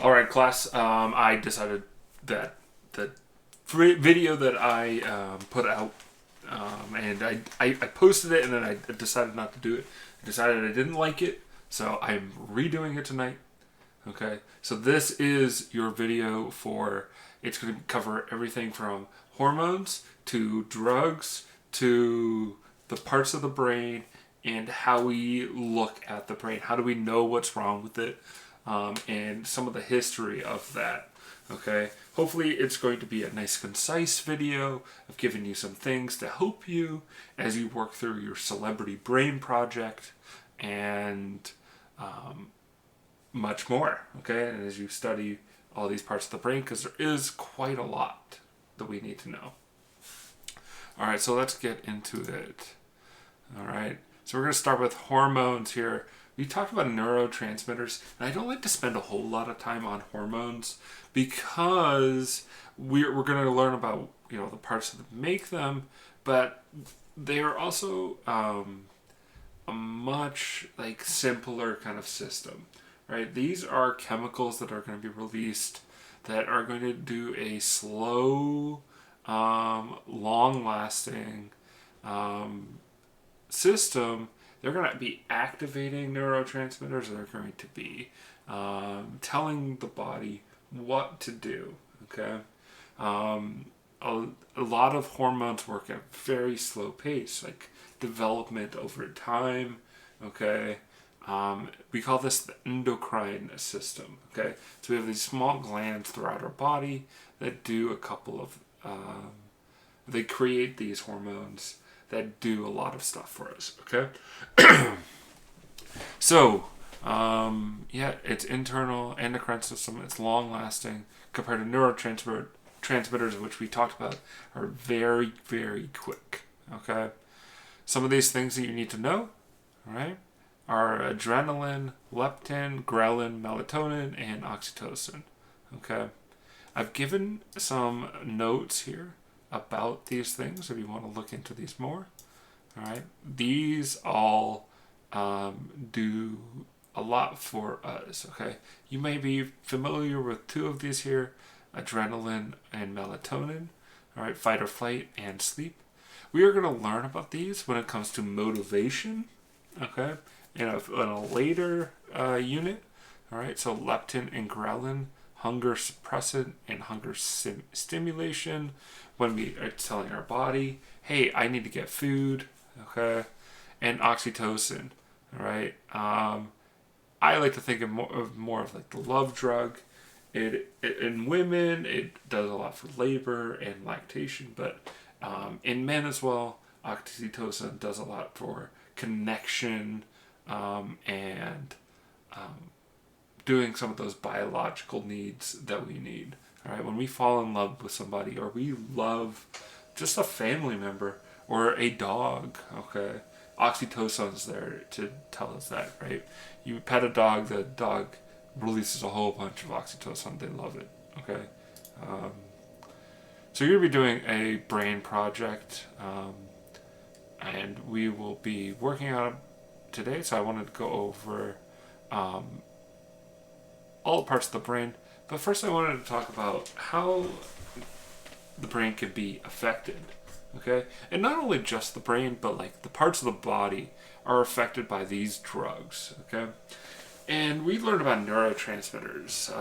All right, class. I decided that the video that I put out, and I posted it, and then I decided not to do it. I decided I didn't like it, so I'm redoing it tonight. Okay, so this is your video for. It's going to cover everything from hormones to drugs to the parts of the brain and how we look at the brain. How do we know what's wrong with it? And some of the history of that. Okay, hopefully it's going to be a nice, concise video of giving you some things to help you as you work through your celebrity brain project and much more. Okay, and as you study all these parts of the brain, because there is quite a lot that we need to know. All right, so let's get into it. All right, so we're going to start with hormones here. We talked about neurotransmitters, and I don't like to spend a whole lot of time on hormones because we're going to learn about the parts that make them, but they are also a much simpler kind of system, right? These are chemicals that are going to be released that are going to do a slow, long-lasting system. They're going to be activating neurotransmitters. They're going to be telling the body what to do. Okay, a lot of hormones work at very slow pace, like development over time. Okay, we call this the endocrine system. Okay, so we have these small glands throughout our body that do a couple of they create these hormones that do a lot of stuff for us. Okay, so yeah, it's internal endocrine system. It's long lasting compared to transmitters, which we talked about, are very, very quick. Okay, some of these things that you need to know, all right, are adrenaline, leptin, ghrelin, melatonin, and oxytocin. Okay, I've given some notes here about these things if you want to look into these more. All right, these all do a lot for us. Okay, you may be familiar with two of these here: adrenaline and melatonin. All right, fight or flight and sleep. We are going to learn about these when it comes to motivation. Okay, in a later unit. All right, so leptin and ghrelin, hunger suppressant and hunger stimulation, when we are telling our body, hey, I need to get food. Okay, and oxytocin. All right, I like to think of more of like the love drug. It in women it does a lot for labor and lactation, but in men as well, oxytocin does a lot for connection and doing some of those biological needs that we need. All right, when we fall in love with somebody or we love just a family member or a dog, okay, oxytocin's there to tell us that, right? You pet a dog, the dog releases a whole bunch of oxytocin. They love it, okay? So you're going to be doing a brain project, and we will be working on it today. So I wanted to go over all the parts of the brain. But first I wanted to talk about how the brain can be affected. Okay? And not only just the brain, but like the parts of the body are affected by these drugs. Okay? And we learned about neurotransmitters.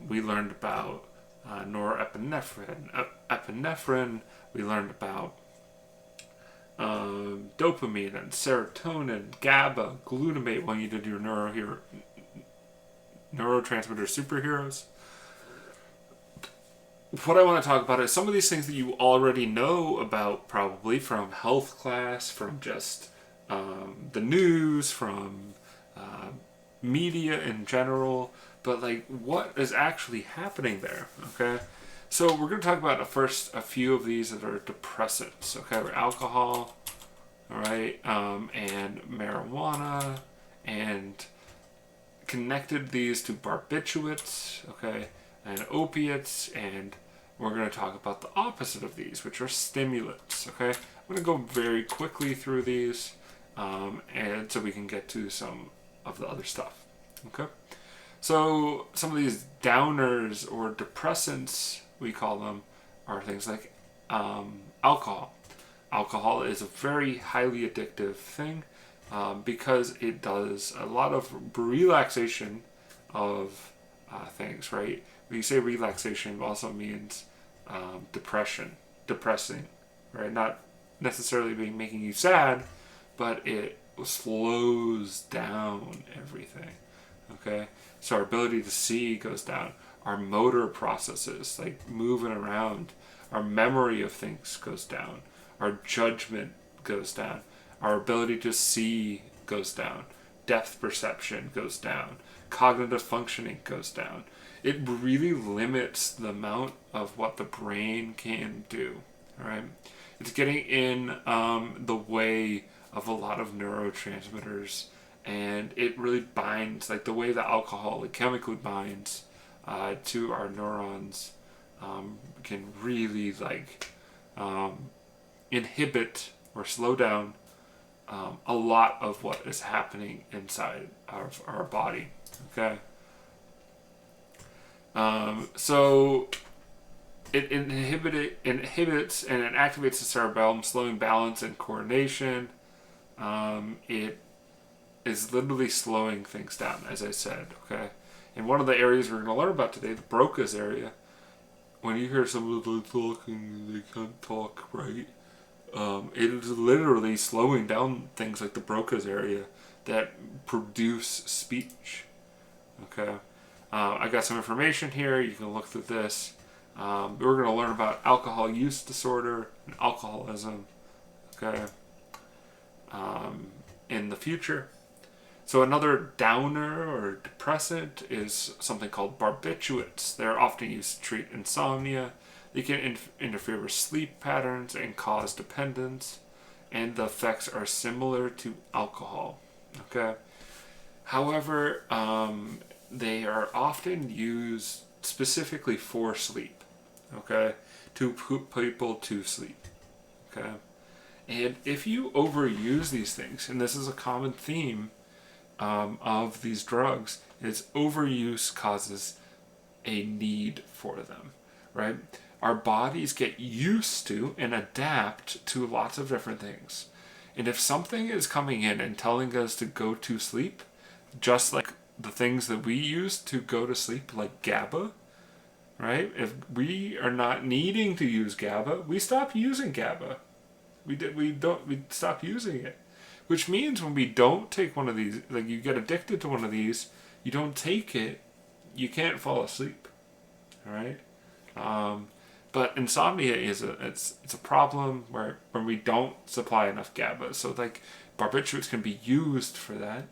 We learned about norepinephrine, epinephrine. We learned about dopamine and serotonin, GABA, glutamate when you did your neurotransmitter superheroes. What I want to talk about is some of these things that you already know about, probably from health class, from just the news, from media in general, but like what is actually happening there. Okay, so we're going to talk about a few of these that are depressants. Okay, or alcohol, all right, and marijuana, and connected these to barbiturates, okay, and opiates, and we're going to talk about the opposite of these, which are stimulants. Okay, I'm going to go very quickly through these, and so we can get to some of the other stuff. Okay, So some of these downers or depressants, we call them, are things like alcohol. Alcohol is a very highly addictive thing because it does a lot of relaxation of things, right? When you say relaxation, it also means depressing, right? Not necessarily making you sad, but it slows down everything. Okay, so our ability to see goes down. Our motor processes, like moving around, our memory of things goes down. Our judgment goes down. Our ability to see goes down. Depth perception goes down. Cognitive functioning goes down. It really limits the amount of what the brain can do. All right, it's getting in the way of a lot of neurotransmitters, and it really binds, like the way the alcohol it chemically binds to our neurons can really inhibit or slow down a lot of what is happening inside of our body. Okay. So it inhibits and it activates the cerebellum, slowing balance and coordination. It is literally slowing things down, as I said. Okay, and one of the areas we're going to learn about today, the Broca's area. When you hear somebody talking, they can't talk right. It is literally slowing down things like the Broca's area that produce speech. Okay, I got some information here. You can look through this. We're going to learn about alcohol use disorder and alcoholism. Okay, in the future. So another downer or depressant is something called barbiturates. They're often used to treat insomnia. They can interfere with sleep patterns and cause dependence, and the effects are similar to alcohol. Okay. However, they are often used specifically for sleep. Okay, to put people to sleep. Okay, and if you overuse these things, and this is a common theme of these drugs, is overuse causes a need for them, right? Our bodies get used to and adapt to lots of different things. And if something is coming in and telling us to go to sleep, just like the things that we use to go to sleep, like GABA, right? If we are not needing to use GABA, we stop using GABA. We stop using it. Which means when we don't take one of these, like you get addicted to one of these, you don't take it, you can't fall asleep. All right. But insomnia is it's a problem where when we don't supply enough GABA. So like barbiturates can be used for that,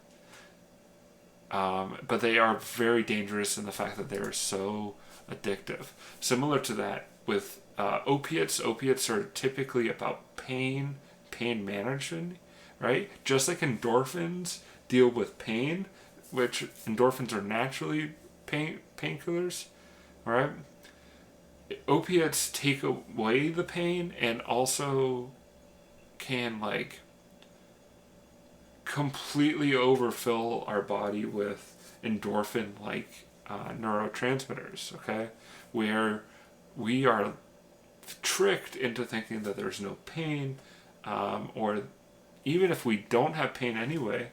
but they are very dangerous in the fact that they are so addictive. Similar to that with opiates. Opiates are typically about pain management, right? Just like endorphins deal with pain, which endorphins are naturally painkillers, right? Opiates take away the pain and also can like completely overfill our body with endorphin like neurotransmitters, okay? Where we are tricked into thinking that there's no pain, or even if we don't have pain anyway,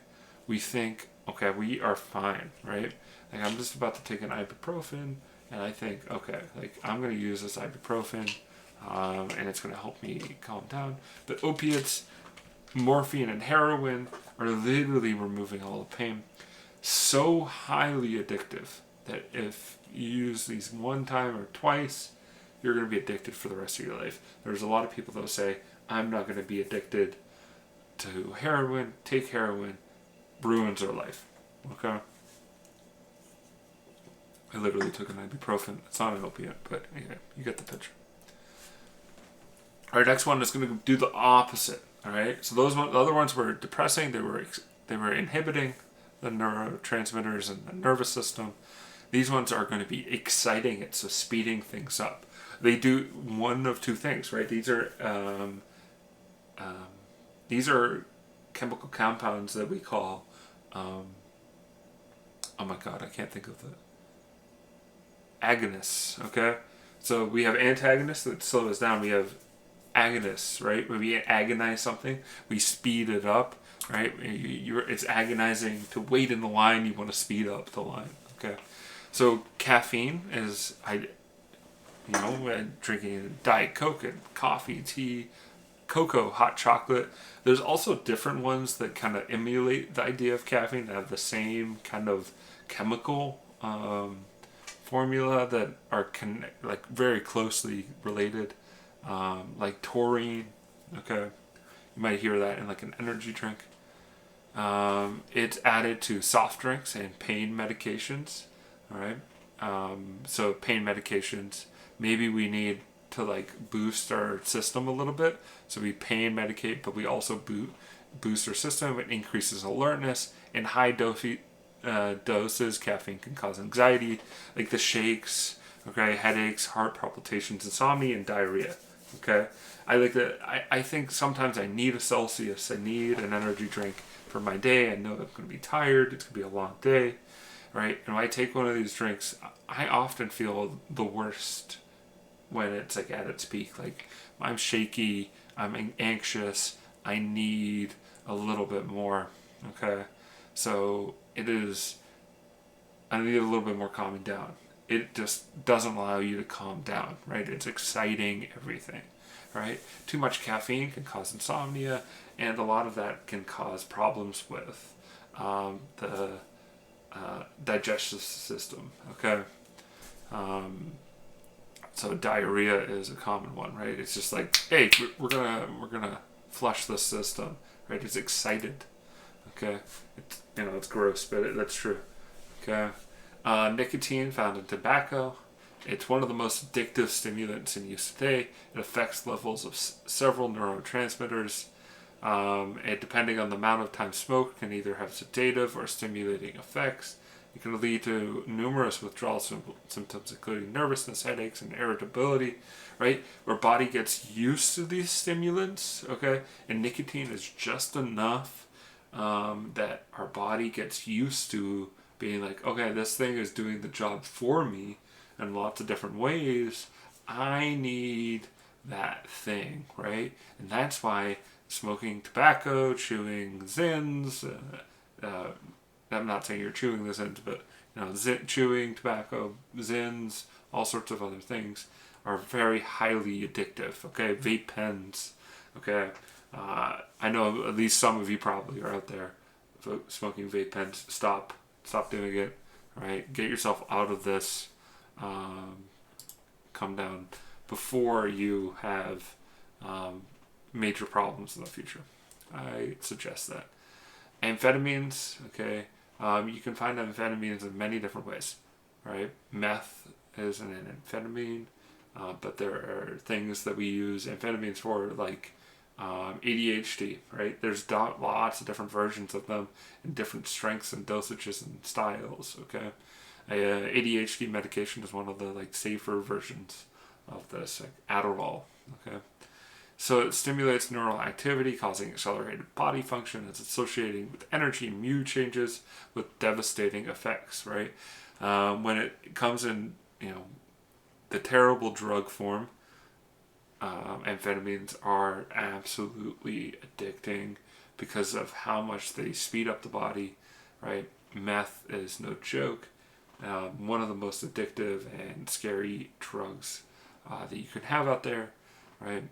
we think, okay, we are fine, right? Like I'm just about to take an ibuprofen, and I think, okay, like I'm going to use this ibuprofen, and it's going to help me calm down. But opiates, morphine, and heroin are literally removing all the pain. So highly addictive that if you use these one time or twice, you're going to be addicted for the rest of your life. There's a lot of people that will say, I'm not going to be addicted to heroin, take heroin, ruins their life. Okay? I literally took an ibuprofen. It's not an opiate, but anyway, you get the picture. Our next one is going to do the opposite. All right. So the other ones were depressing. They were inhibiting the neurotransmitters and the nervous system. These ones are going to be exciting it, so speeding things up. They do one of two things, right? These are chemical compounds that we call Oh my god, I can't think of the agonists. Okay, so we have antagonists that slow us down. We have agonists, right? When we agonize something, we speed it up, right? It's agonizing to wait in the line. You want to speed up the line. Okay, so caffeine is drinking Diet Coke and coffee, tea, cocoa, hot chocolate. There's also different ones that kind of emulate the idea of caffeine that have the same kind of chemical formula that are like very closely related, like taurine. Okay, you might hear that in like an energy drink. It's added to soft drinks and pain medications. All right, so pain medications. Maybe we need to like boost our system a little bit. So we pain medicate, but we also boost our system. It increases alertness. In high doses, caffeine can cause anxiety, like the shakes, okay, headaches, heart palpitations, insomnia, and diarrhea. Okay, I like that. I think sometimes I need a Celsius. I need an energy drink for my day. I know I'm going to be tired. It's going to be a long day, right? And when I take one of these drinks, I often feel the worst when it's like at its peak. Like I'm shaky, I'm anxious, I need a little bit more. Okay, so I need a little bit more calming down. It just doesn't allow you to calm down, right? It's exciting everything, right? Too much caffeine can cause insomnia, and a lot of that can cause problems with the digestive system. Okay. So diarrhea is a common one, right? It's just like, hey, we're gonna flush the system, right? It's excited, okay? It's gross, but that's true, okay? Nicotine found in tobacco. It's one of the most addictive stimulants in use today. It affects levels of several neurotransmitters. And depending on the amount of time smoked, can either have sedative or stimulating effects. It can lead to numerous withdrawal symptoms, including nervousness, headaches, and irritability, right? Our body gets used to these stimulants, okay? And nicotine is just enough that our body gets used to being like, okay, this thing is doing the job for me in lots of different ways. I need that thing, right? And that's why smoking tobacco, chewing Zins, I'm not saying you're chewing the Zins, but chewing tobacco, Zins, all sorts of other things are very highly addictive. Okay, vape pens. Okay, I know at least some of you probably are out there smoking vape pens. Stop doing it. All right, get yourself out of this. Come down before you have major problems in the future. I suggest that. Amphetamines, okay. You can find amphetamines in many different ways, right? Meth is an amphetamine, but there are things that we use amphetamines for, like ADHD, right? There's lots of different versions of them in different strengths and dosages and styles, okay? ADHD medication is one of the like safer versions of this, like Adderall, okay? So it stimulates neural activity, causing accelerated body function. It's associated with energy and mood changes with devastating effects, right? When it comes in, the terrible drug form, amphetamines are absolutely addicting because of how much they speed up the body, right? Meth is no joke. One of the most addictive and scary drugs that you can have out there, right?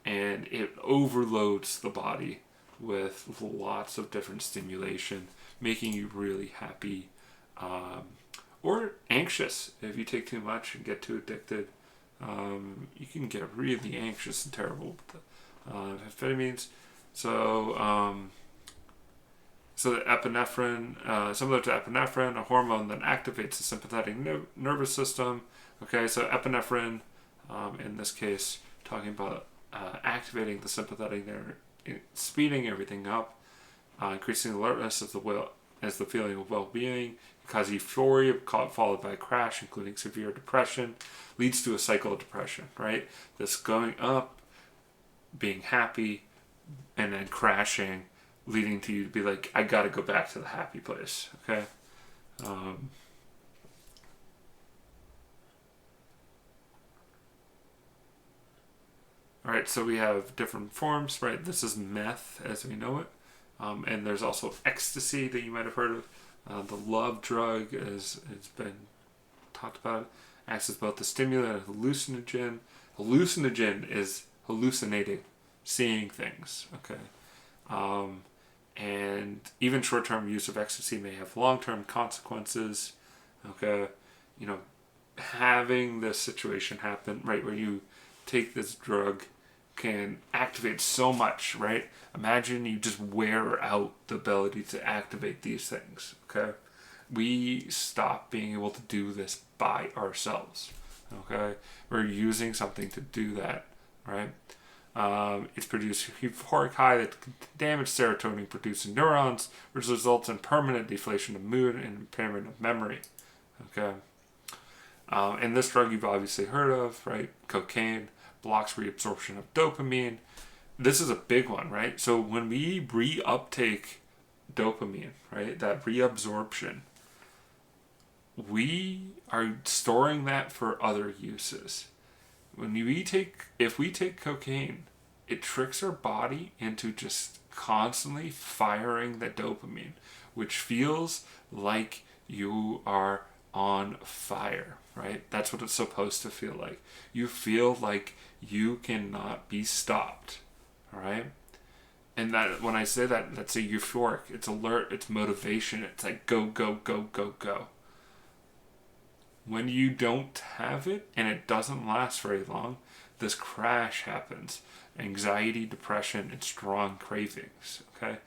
And it overloads the body with lots of different stimulation, making you really happy or anxious. If you take too much and get too addicted, you can get really anxious and terrible with the amphetamines. So the epinephrine, similar to epinephrine, a hormone that activates the sympathetic nervous system. Okay, so epinephrine, in this case, talking about activating the sympathetic nerve, speeding everything up, increasing alertness as the feeling of well-being, cause euphoria followed by a crash, including severe depression, leads to a cycle of depression, right? This going up, being happy, and then crashing, leading to you to be like, I gotta go back to the happy place, okay? Um, all right, so we have different forms, right? This is meth as we know it. And there's also ecstasy that you might have heard of. The love drug, as it's been talked about, acts as both a stimulant and hallucinogen. Hallucinogen is hallucinating, seeing things. Okay. And even short-term use of ecstasy may have long-term consequences. Okay. You know, having this situation happen, right, where you take this drug can activate so much, right? Imagine you just wear out the ability to activate these things, okay? We stop being able to do this by ourselves, okay? We're using something to do that, right? It's produced euphoric high that can damage serotonin producing neurons, which results in permanent deflation of mood and impairment of memory, okay? And this drug you've obviously heard of, right? Cocaine blocks reabsorption of dopamine. This is a big one, right? So when we reuptake dopamine, right, that reabsorption, we are storing that for other uses. If we take cocaine, it tricks our body into just constantly firing the dopamine, which feels like you are on fire, right? That's what it's supposed to feel like. You feel like you cannot be stopped, all right? And that when I say that, that's a euphoric. It's alert. It's motivation. It's like go, go, go, go, go. When you don't have it and it doesn't last very long, this crash happens. Anxiety, depression, and strong cravings. Okay,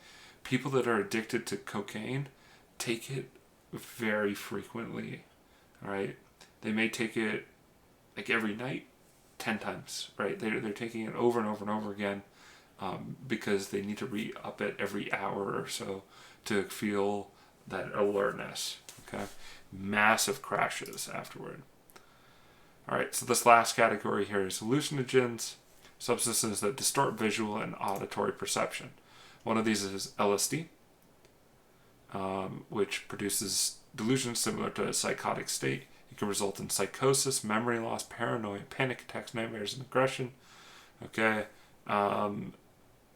people that are addicted to cocaine take it very frequently. All right, they may take it like every night, 10 times. Right, they're taking it over and over and over again. Because they need to re-up it every hour or so to feel that alertness. Okay, massive crashes afterward. All right, so this last category here is hallucinogens, substances that distort visual and auditory perception. One of these is LSD, which produces delusions similar to a psychotic state. It can result in psychosis, memory loss, paranoia, panic attacks, nightmares, and aggression. Okay.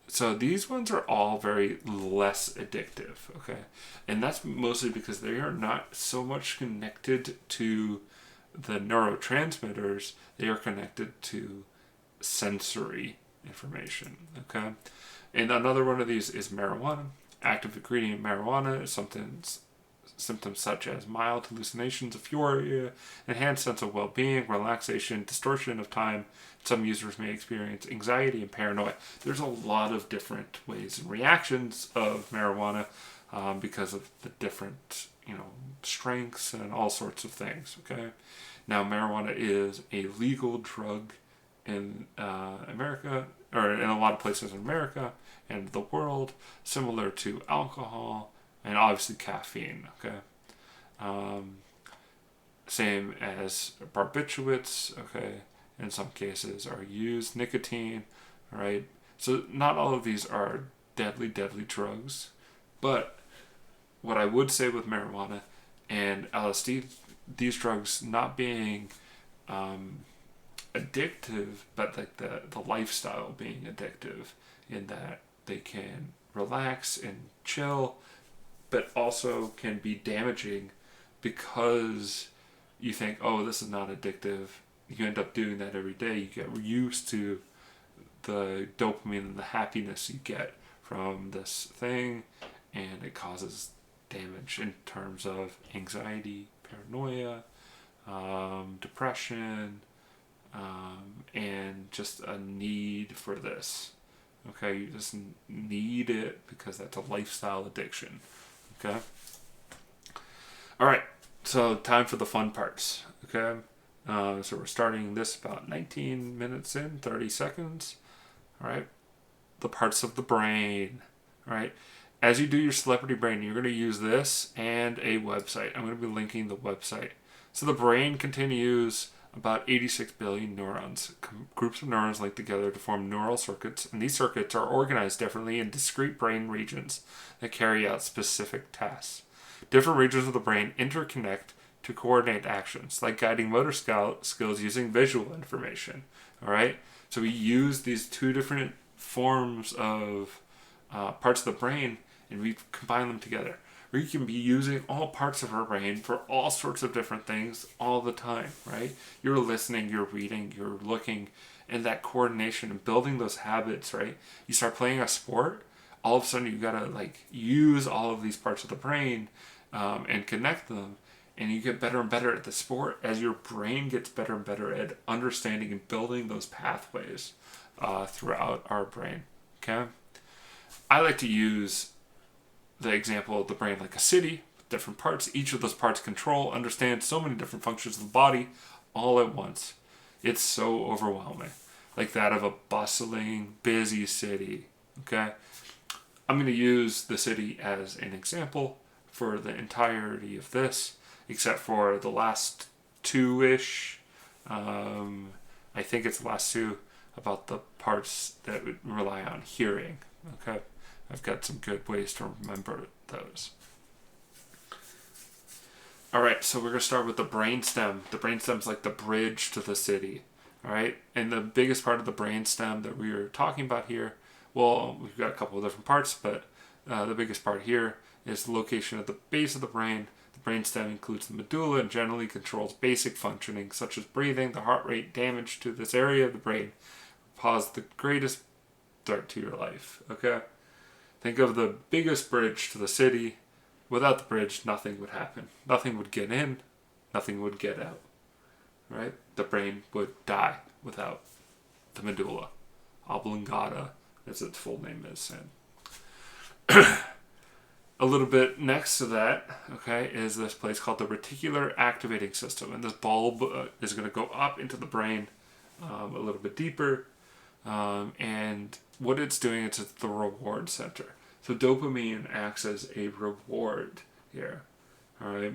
So these ones are all very less addictive, okay? And that's mostly because they are not so much connected to the neurotransmitters, they are connected to sensory information, okay? And another one of these is marijuana. Active ingredient marijuana is symptoms such as mild hallucinations of euphoria, enhanced sense of well-being, relaxation, distortion of time. Some users may experience anxiety and paranoia. There's a lot of different ways and reactions of marijuana because of the different, strengths and all sorts of things. Okay, now marijuana is a legal drug in America, or in a lot of places in America and the world, similar to alcohol and obviously caffeine. Okay, same as barbiturates. Okay, in some cases are used, nicotine. Right, so not all of these are deadly drugs, but what I would say with marijuana and LSD, these drugs not being addictive, but like the lifestyle being addictive in that they can relax and chill, but also can be damaging because you think, oh, this is not addictive. You end up doing that every day. You get used to the dopamine and the happiness you get from this thing, and it causes damage in terms of anxiety, paranoia, depression, and just a need for this. Okay, you just need it because that's a lifestyle addiction. Okay? Alright, so time for the fun parts. Okay? So we're starting this about 19 minutes in, 30 seconds. Alright? The parts of the brain. Alright? As you do your celebrity brain, you're going to use this and a website. I'm going to be linking the website. So the brain continues about 86 billion neurons. Groups of neurons link together to form neural circuits, and these circuits are organized differently in discrete brain regions that carry out specific tasks. Different regions of the brain interconnect to coordinate actions, like guiding motor skills using visual information. All right? So we use these two different forms of parts of the brain, and we combine them together. We can be using all parts of our brain for all sorts of different things all the time, right? You're listening, you're reading, you're looking, and that coordination and building those habits, right? You start playing a sport, all of a sudden you gotta use all of these parts of the brain and connect them, and you get better and better at the sport as your brain gets better and better at understanding and building those pathways throughout our brain. Okay, I like to use the example of the brain like a city with different parts. Each of those parts understand so many different functions of the body all at once. It's so overwhelming, like that of a bustling, busy city. Okay, I'm going to use the city as an example for the entirety of this, except for the last two-ish. I think it's the last two about the parts that would rely on hearing. Okay, I've got some good ways to remember those. All right, so we're going to start with the brainstem. The brainstem's like the bridge to the city. All right, and the biggest part of the brainstem that we are talking about here, well, we've got a couple of different parts, but the biggest part here is the location at the base of the brain. The brainstem includes the medulla and generally controls basic functioning, such as breathing. The heart rate damage to this area of the brain pose the greatest threat to your life. Okay? Think of the biggest bridge to the city. Without the bridge, nothing would happen. Nothing would get in. Nothing would get out. Right? The brain would die without the medulla oblongata, as its full name is. And a little bit next to that, okay, is this place called the reticular activating system. And this bulb is going to go up into the brain a little bit deeper. And what it's doing is it's the reward center. So dopamine acts as a reward here. All right.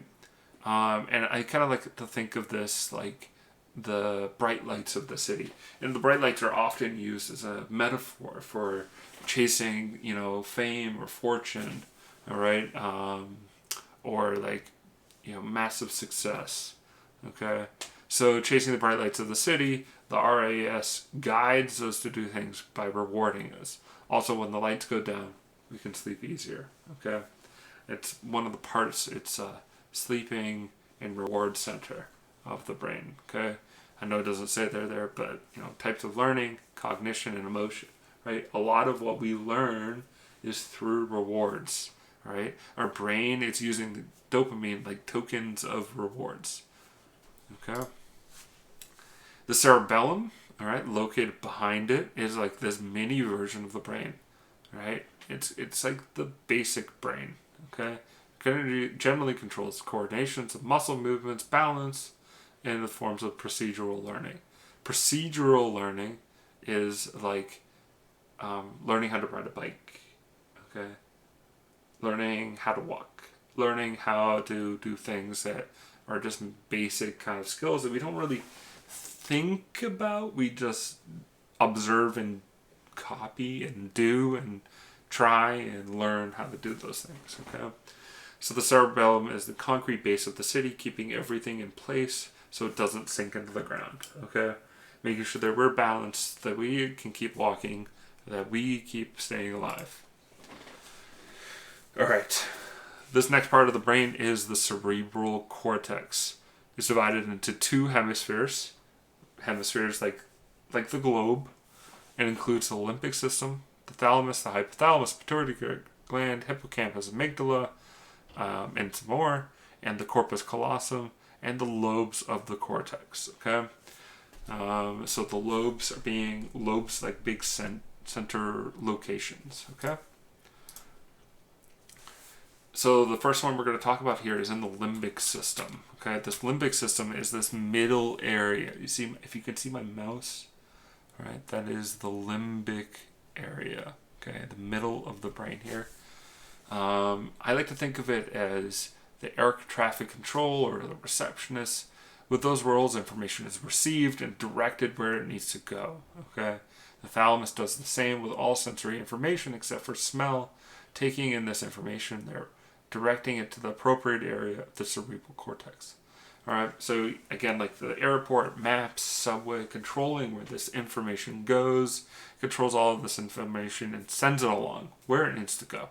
And I kind of like to think of this like the bright lights of the city. And the bright lights are often used as a metaphor for chasing, fame or fortune, all right? Or massive success, okay? So chasing the bright lights of the city, the RAS guides us to do things by rewarding us. Also, when the lights go down, we can sleep easier, okay? It's one of the parts, it's sleeping and reward center of the brain, okay? I know it doesn't say they're there, but, types of learning, cognition, and emotion, right? A lot of what we learn is through rewards, right? Our brain is using dopamine like tokens of rewards, okay? The cerebellum, all right, located behind it, is like this mini version of the brain, right? It's like the basic brain, okay? Generally controls coordinations of muscle movements, balance, and the forms of procedural learning. Procedural learning is like learning how to ride a bike, okay? Learning how to walk, learning how to do things that are just basic kind of skills that we don't really think about. We just observe and copy and do and try and learn how to do those things, okay? So the cerebellum is the concrete base of the city, keeping everything in place so it doesn't sink into the ground, okay? Making sure that we're balanced, that we can keep walking, that we keep staying alive. All right. This next part of the brain is the cerebral cortex. It's divided into two hemispheres. Hemispheres like the globe, and includes the limbic system, the thalamus, the hypothalamus, pituitary gland, hippocampus, amygdala, and some more, and the corpus callosum, and the lobes of the cortex. Okay, so the lobes are being lobes like big center locations. Okay. So the first one we're going to talk about here is in the limbic system. Okay, this limbic system is this middle area. You see, if you can see my mouse, all right, that is the limbic area. Okay, the middle of the brain here. I like to think of it as the air traffic control or the receptionist. With those roles, information is received and directed where it needs to go. Okay, the thalamus does the same with all sensory information except for smell. Taking in this information, they're directing it to the appropriate area of the cerebral cortex. All right, so again, like the airport, maps, subway, controlling where this information goes, controls all of this information and sends it along where it needs to go.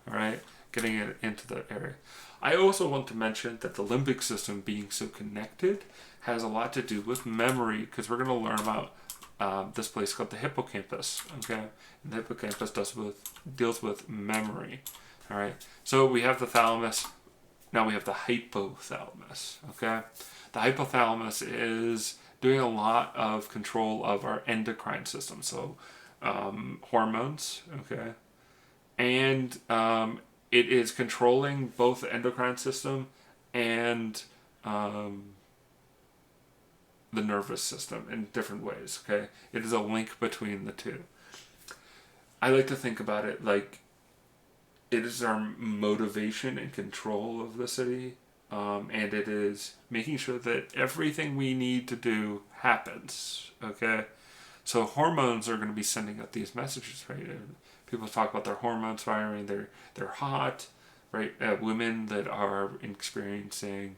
All right, getting it into the area. I also want to mention that the limbic system being so connected has a lot to do with memory, because we're going to learn about this place called the hippocampus. Okay, and the hippocampus deals with memory. All right, so we have the thalamus. Now we have the hypothalamus. Okay, the hypothalamus is doing a lot of control of our endocrine system, so hormones. Okay, and it is controlling both the endocrine system and the nervous system in different ways. Okay, it is a link between the two. I like to think about it like it is our motivation and control of the city, and it is making sure that everything we need to do happens. Okay, so hormones are going to be sending out these messages, right? And people talk about their hormones firing. They're hot, right? Women that are experiencing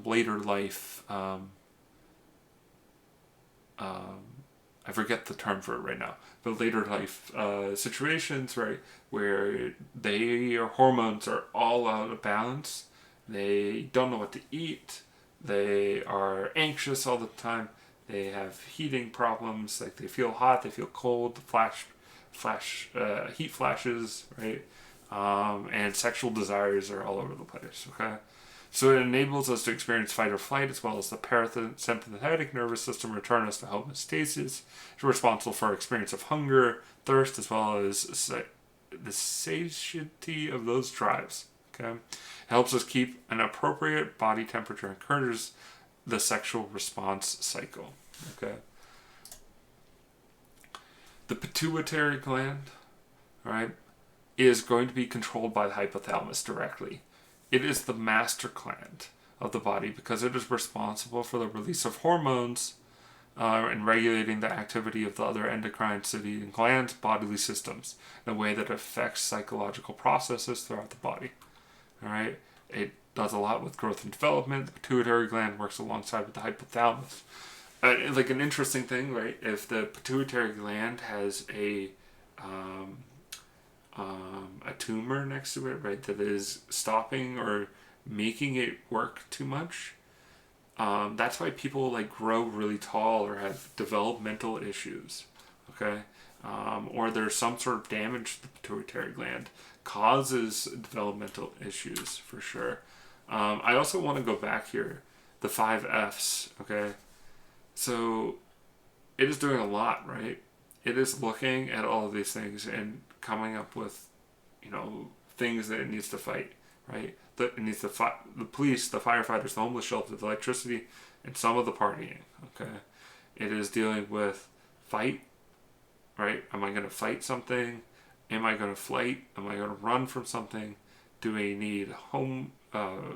later life. I forget the term for it right now, but later life situations, right, where their hormones are all out of balance. They don't know what to eat. They are anxious all the time. They have heating problems. Like they feel hot, they feel cold. Heat flashes, right? And sexual desires are all over the place. Okay. So it enables us to experience fight or flight, as well as the parasympathetic nervous system return us to homeostasis. It's responsible for our experience of hunger, thirst, as well as the satiety of those drives. Okay, it helps us keep an appropriate body temperature and encourages the sexual response cycle. Okay, the pituitary gland, all right, is going to be controlled by the hypothalamus directly. It is the master gland of the body because it is responsible for the release of hormones and regulating the activity of the other endocrine and glands, bodily systems in a way that affects psychological processes throughout the body. All right, it does a lot with growth and development. The pituitary gland works alongside with the hypothalamus. Like an interesting thing, right? If the pituitary gland has a tumor next to it, right, that is stopping or making it work too much. That's why people like grow really tall or have developmental issues. Okay, or there's some sort of damage to the pituitary gland causes developmental issues for sure. I also want to go back here, the 5 F's. Okay, so it is doing a lot, right? It is looking at all of these things and coming up with, things that it needs to fight, right? That it needs to fight the police, the firefighters, the homeless shelter, the electricity, and some of the partying. Okay, it is dealing with fight, right? Am I going to fight something? Am I going to flight? Am I going to run from something? Do I need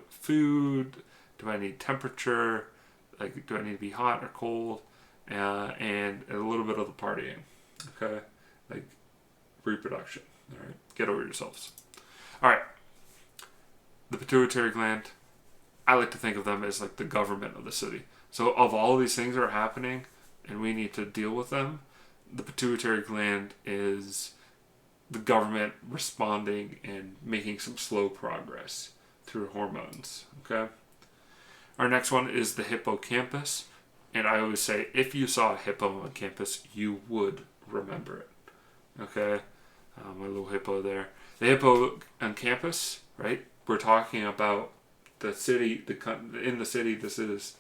food? Do I need temperature? Like, do I need to be hot or cold? And a little bit of the partying. Okay, like reproduction. All right, get over yourselves. All right, the pituitary gland. I like to think of them as like the government of the city. So of all these things that are happening, and we need to deal with them, the pituitary gland is the government responding and making some slow progress through hormones. Okay. Our next one is the hippocampus. And I always say, if you saw a hippo on campus, you would remember it. Okay? My little hippo there. The hippo on campus, right? We're talking about the city, in the city, this is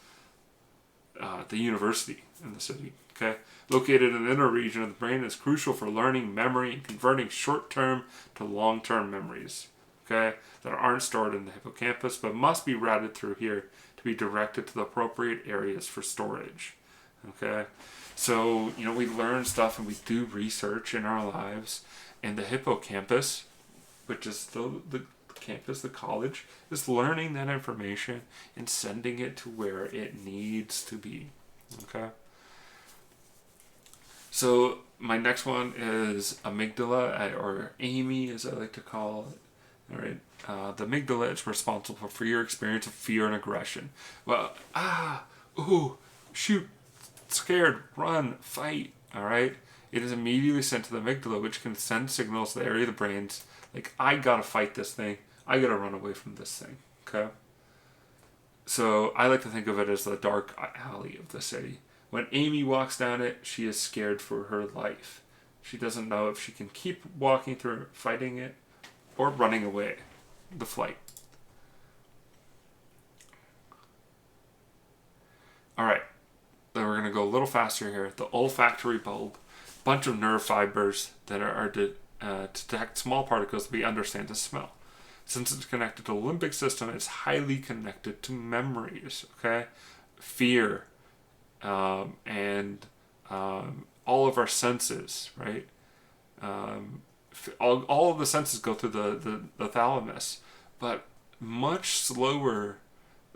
the university in the city. Okay? Located in the inner region of the brain, is crucial for learning, memory, and converting short-term to long-term memories. Okay? That aren't stored in the hippocampus, but must be routed through here to be directed to the appropriate areas for storage. Okay? So, we learn stuff and we do research in our lives, and the hippocampus, which is the campus, the college, is learning that information and sending it to where it needs to be. Okay? So, my next one is amygdala, or Amy as I like to call it. All right. The amygdala is responsible for your experience of fear and aggression. Well, ooh, shoot, scared, run, fight. All right. It is immediately sent to the amygdala, which can send signals to the area of the brains like, I gotta fight this thing. I gotta run away from this thing. Okay. So I like to think of it as the dark alley of the city. When Amy walks down it, she is scared for her life. She doesn't know if she can keep walking through fighting it or running away. The flight. Alright, then we're going to go a little faster here. The olfactory bulb, bunch of nerve fibers that are to detect small particles we understand as smell. Since it's connected to the limbic system, it's highly connected to memories, okay? Fear, and all of our senses, right? All of the senses go through the thalamus, but much slower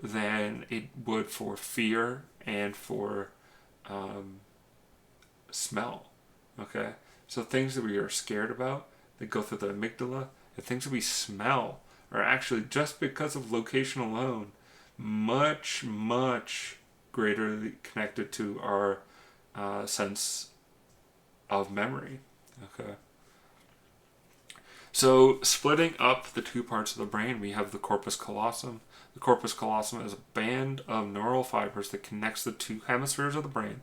than it would for fear and for smell. Okay? So things that we are scared about that go through the amygdala, and things that we smell are actually, just because of location alone, much, much greater connected to our sense of memory. Okay? So, splitting up the two parts of the brain, we have the corpus callosum. The corpus callosum is a band of neural fibers that connects the two hemispheres of the brain.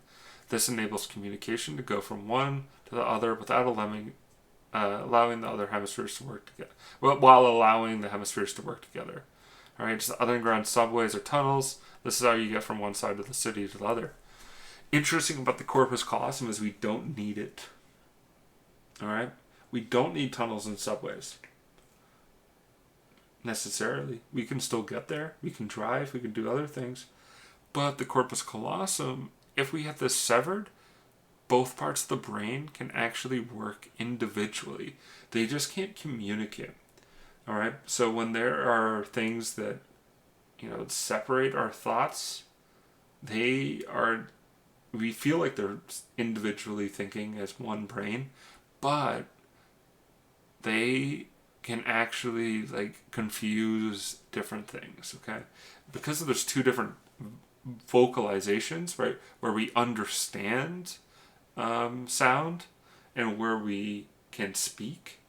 This enables communication to go from one to the other without allowing the other hemispheres to work together. Well, while allowing the hemispheres to work together. All right, just underground subways or tunnels. This is how you get from one side of the city to the other. Interesting about the corpus callosum is we don't need it. All right, we don't need tunnels and subways necessarily. We can still get there. We can drive. We can do other things. But the corpus callosum, if we have this severed, both parts of the brain can actually work individually. They just can't communicate. All right. So when there are things that, separate our thoughts, we feel like they're individually thinking as one brain, but they can actually confuse different things. Okay, because there's two different vocalizations, right, where we understand sound and where we can speak.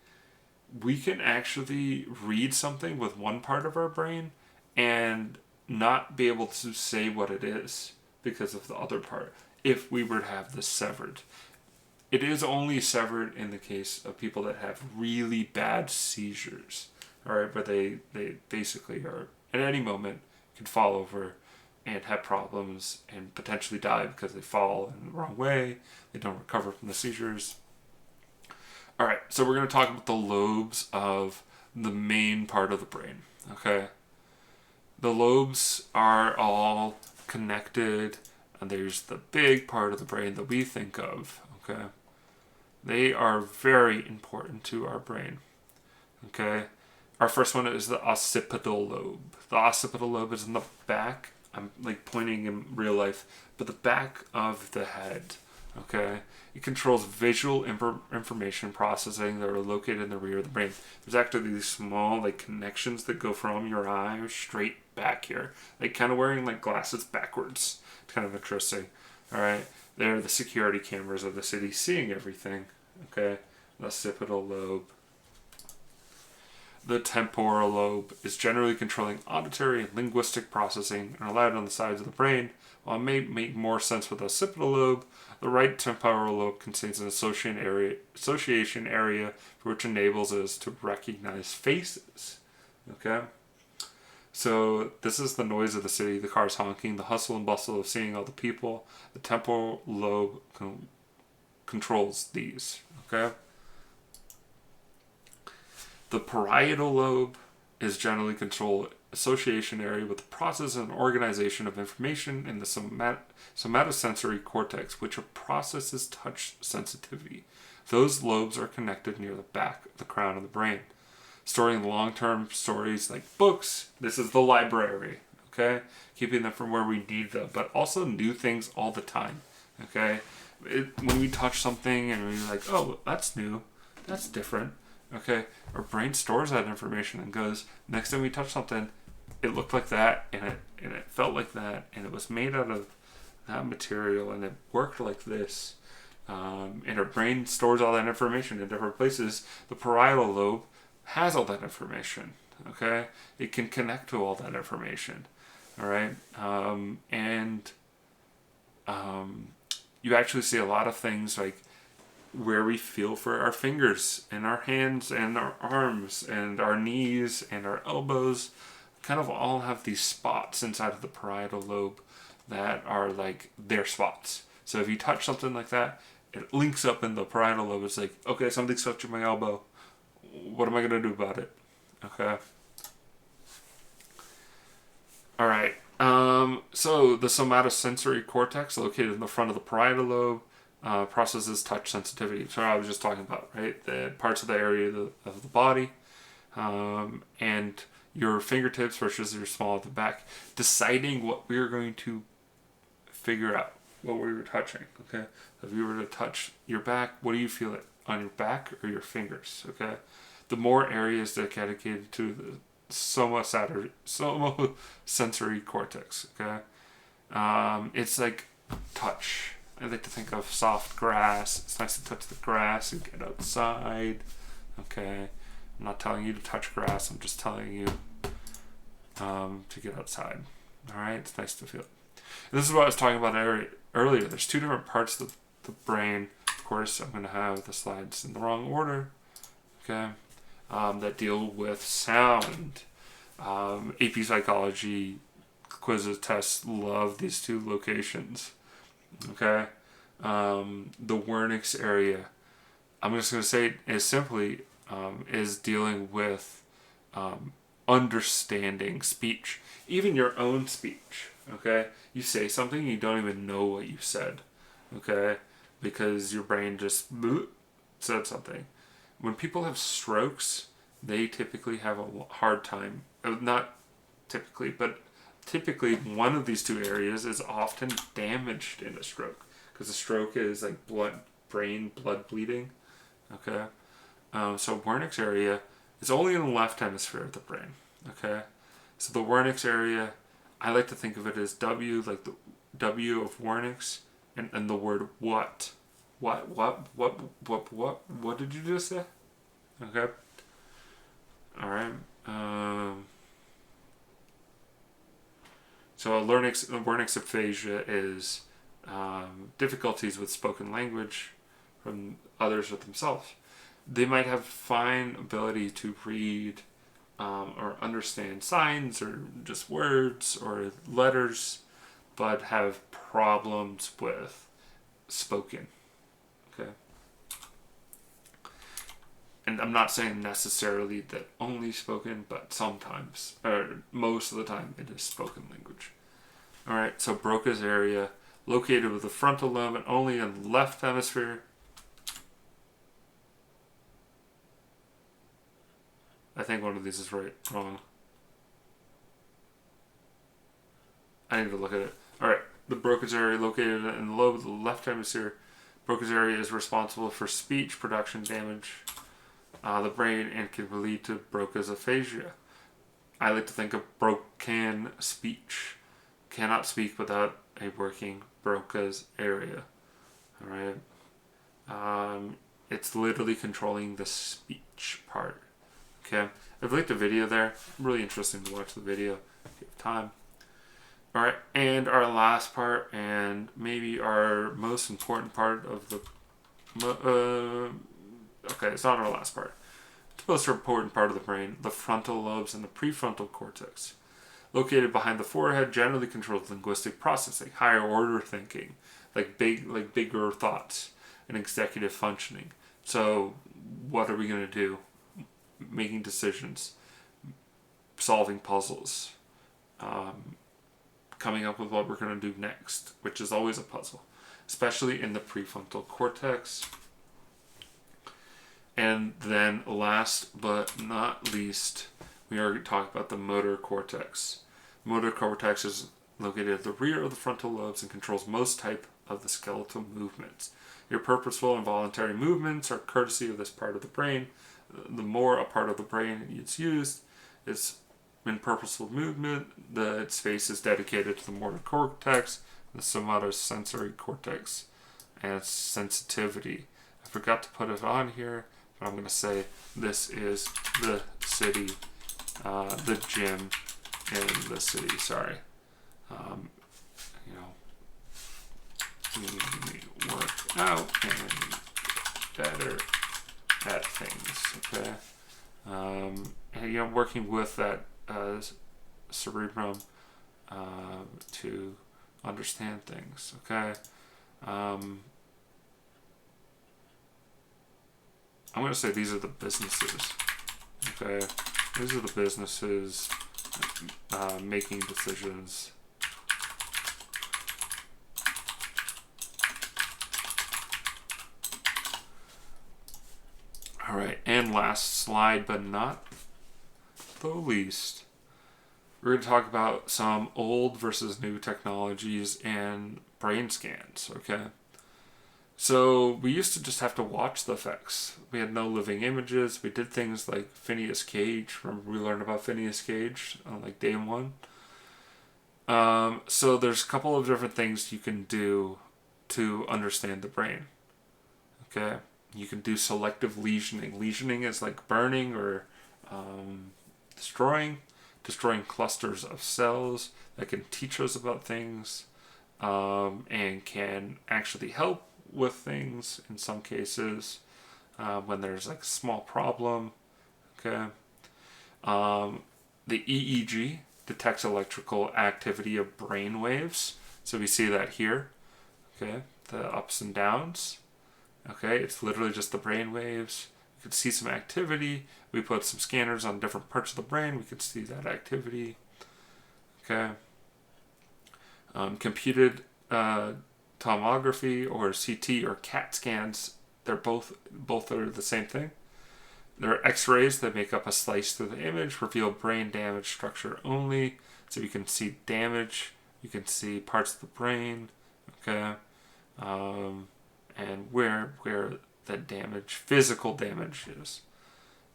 We can actually read something with one part of our brain and not be able to say what it is because of the other part if we were to have this severed. It is only severed in the case of people that have really bad seizures, all right, but they basically are at any moment can fall over and have problems and potentially die because they fall in the wrong way. They don't recover from the seizures. All right, so we're going to talk about the lobes of the main part of the brain, okay? The lobes are all connected, and there's the big part of the brain that we think of, okay? They are very important to our brain, okay? Our first one is the occipital lobe. The occipital lobe is in the back. I'm pointing in real life, but the back of the head, okay? It controls visual information processing that are located in the rear of the brain. There's actually these small connections that go from your eye straight back here, kind of wearing glasses backwards. It's kind of interesting. All right, they're the security cameras of the city, seeing everything. Okay, the occipital lobe. The temporal lobe is generally controlling auditory and linguistic processing and allowed on the sides of the brain. While it may make more sense with the occipital lobe, the right temporal lobe contains an association area which enables us to recognize faces. Okay? So this is the noise of the city, the cars honking, the hustle and bustle of seeing all the people. The temporal lobe controls these. Okay? The parietal lobe is generally controlled association area with the process and organization of information in the somatosensory cortex, which processes touch sensitivity. Those lobes are connected near the back of the crown of the brain. Storing long-term stories like books, this is the library, okay? Keeping them from where we need them, but also new things all the time, okay? When we touch something and we're like, oh, that's new, that's different. Okay, our brain stores that information and goes, next time we touch something, it looked like that, and it felt like that, and it was made out of that material, and it worked like this. And our brain stores all that information in different places. The parietal lobe has all that information. Okay, it can connect to all that information. All right, and you actually see a lot of things like where we feel for our fingers and our hands and our arms and our knees and our elbows kind of all have these spots inside of the parietal lobe that are like their spots. So if you touch something like that, it links up in the parietal lobe. It's like, okay, something's touching my elbow. What am I going to do about it? Okay. All right. So the somatosensory cortex, located in the front of the parietal lobe, processes touch sensitivity. So I was just talking about, right? The parts of the area of the body, and your fingertips versus your small of the back, deciding what we're going to figure out, what we were touching. Okay. If you were to touch your back, what do you feel it on your back or your fingers? Okay. The more areas that are dedicated to the somatosensory cortex. Okay, it's like touch. I like to think of soft grass. It's nice to touch the grass and get outside. Okay, I'm not telling you to touch grass. I'm just telling you to get outside. All right, it's nice to feel it. And this is what I was talking about earlier. There's two different parts of the brain. Of course, I'm going to have the slides in the wrong order. Okay. That deal with sound. AP Psychology quizzes, tests love these two locations. Okay. The Wernicke's area, I'm just going to say it as simply, is dealing with understanding speech, even your own speech. Okay. You say something, you don't even know what you said. Okay. Because your brain just said something. When people have strokes, they typically have a hard time. Not typically, but typically one of these two areas is often damaged in a stroke. Because a stroke is like brain blood bleeding. Okay? So Wernicke's area is only in the left hemisphere of the brain. Okay? So the Wernicke's area, I like to think of it as W, like the W of Wernicke's, and the word what. What did you just say? Okay. All right. So Wernicke's aphasia is difficulties with spoken language from others or themselves. They might have fine ability to read or understand signs or just words or letters, but have problems with spoken. Okay. And I'm not saying necessarily that only spoken, but sometimes, or most of the time, it is spoken language. All right, so Broca's area, located with the frontal lobe and only in the left hemisphere. I think one of these is wrong. I need to look at it. All right, the Broca's area, located in the lobe of the left hemisphere. Broca's area is responsible for speech production damage. The brain, and can lead to Broca's aphasia. I like to think of Brocan speech. Cannot speak without a working Broca's area. All right. It's literally controlling the speech part. Okay. I've linked a video there. Really interesting to watch the video if you have time. All right. And our last part, and maybe our most important part of the okay, it's not our last part. It's the most important part of the brain, the frontal lobes and the prefrontal cortex. Located behind the forehead, generally controls linguistic processing, higher order thinking, like bigger thoughts, and executive functioning. So, what are we going to do? Making decisions, solving puzzles, coming up with what we're going to do next, which is always a puzzle, especially in the prefrontal cortex. And then last but not least, we are talking about the motor cortex. Motor cortex is located at the rear of the frontal lobes and controls most type of the skeletal movements. Your purposeful and voluntary movements are courtesy of this part of the brain. the more a part of the brain is used, it's in purposeful movement. Its face is dedicated to the motor cortex, the somatosensory cortex, and its sensitivity. I forgot to put it on here, but I'm going to say this is the city, the gym in the city. Sorry. You know, we work out and better at things. Okay. And, you know, working with that cerebrum to understand things. Okay. I'm going to say these are the businesses. Okay. These are the businesses making decisions. All right, and last slide, but not the least, we're going to talk about some old versus new technologies and brain scans, okay? So we used to just have to watch the effects. We had no living images. We did things like Phineas Cage. Remember we learned about Phineas Cage on like day one? So there's a couple of different things you can do to understand the brain, okay? You can do selective lesioning. Lesioning is like burning or destroying clusters of cells that can teach us about things and can actually help with things in some cases when there's like a small problem. Okay. The EEG detects electrical activity of brain waves. So we see that here. Okay. The ups and downs. Okay. It's literally just the brain waves. You can see some activity. We put some scanners on different parts of the brain. We can see that activity. Okay. Computed tomography or CT or CAT scans, they're both are the same thing. They're X-rays that make up a slice through the image, reveal brain damage structure only. So you can see damage, you can see parts of the brain, okay, and where the damage, physical damage is.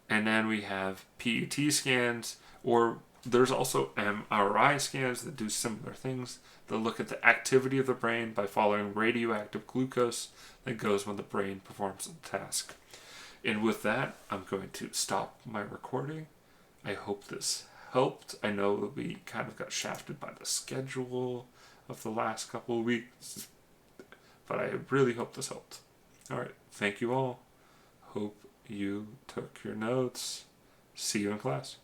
And then we have PET scans, or there's also MRI scans that do similar things. They look at the activity of the brain by following radioactive glucose that goes when the brain performs a task. And with that, I'm going to stop my recording. I hope this helped. I know that we kind of got shafted by the schedule of the last couple of weeks, but I really hope this helped. All right, thank you all. Hope you took your notes. See you in class.